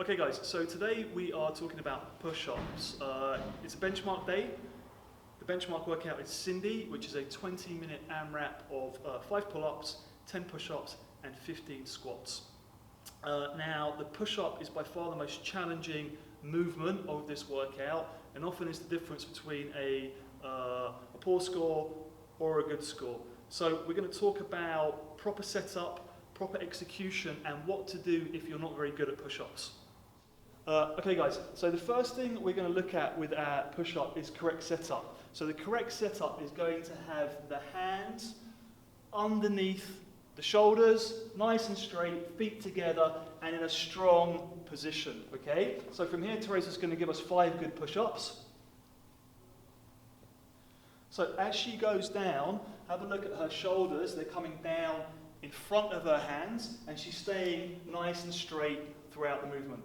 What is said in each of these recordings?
Okay guys, so today we are talking about push-ups. It's a benchmark day. The benchmark workout is Cindy, which is a 20-minute AMRAP of 5 pull-ups, 10 push-ups and 15 squats. Now the push-up is by far the most challenging movement of this workout, and often is the difference between a poor score or a good score. So we're going to talk about proper setup, proper execution and what to do if you're not very good at push-ups. Okay guys, so the first thing we're going to look at with our push-up is correct setup. So the correct setup is going to have the hands underneath the shoulders, nice and straight, feet together and in a strong position, okay? So from here, Teresa's going to give us 5 good push-ups. So as she goes down, have a look at her shoulders, they're coming down in front of her hands and she's staying nice and straight throughout the movement.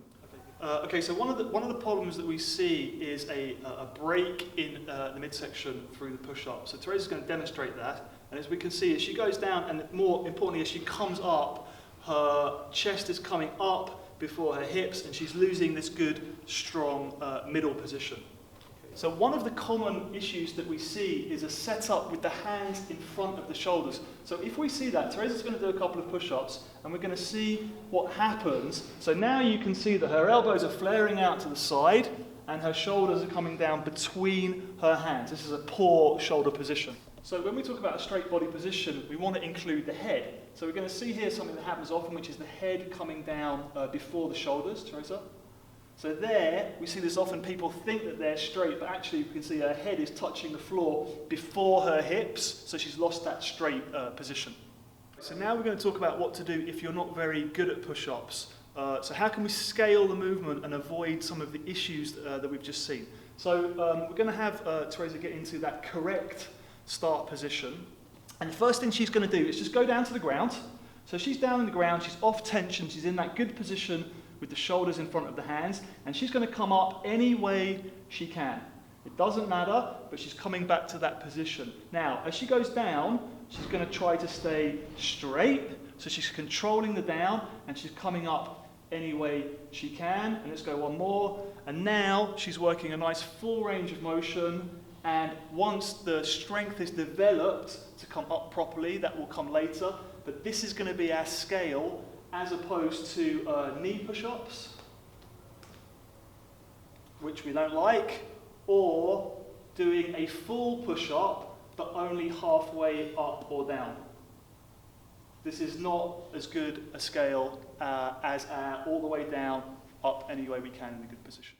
Okay, so one of the problems that we see is a break in the midsection through the push-up. So Teresa's going to demonstrate that, and as we can see, as she goes down, and more importantly, as she comes up, her chest is coming up before her hips, and she's losing this good, strong middle position. So one of the common issues that we see is a setup with the hands in front of the shoulders. So if we see that, Teresa's going to do a couple of push-ups and we're going to see what happens. So now you can see that her elbows are flaring out to the side and her shoulders are coming down between her hands. This is a poor shoulder position. So when we talk about a straight body position, we want to include the head. So we're going to see here something that happens often, which is the head coming down before the shoulders. Teresa? So there, we see this often, people think that they're straight, but actually you can see her head is touching the floor before her hips, so she's lost that straight position. So now we're going to talk about what to do if you're not very good at push-ups. So how can we scale the movement and avoid some of the issues that we've just seen? So we're going to have Teresa get into that correct start position. And the first thing she's going to do is just go down to the ground. So she's down on the ground, she's off tension, she's in that good position with the shoulders in front of the hands, and she's going to come up any way she can. It doesn't matter, but she's coming back to that position. Now, as she goes down, she's going to try to stay straight, so she's controlling the down, and she's coming up any way she can. And let's go one more. And now she's working a nice full range of motion, and once the strength is developed to come up properly, that will come later, but this is going to be our scale as opposed to knee push-ups, which we don't like, or doing a full push-up but only halfway up or down. This is not as good a scale as our all the way down, up any way we can in a good position.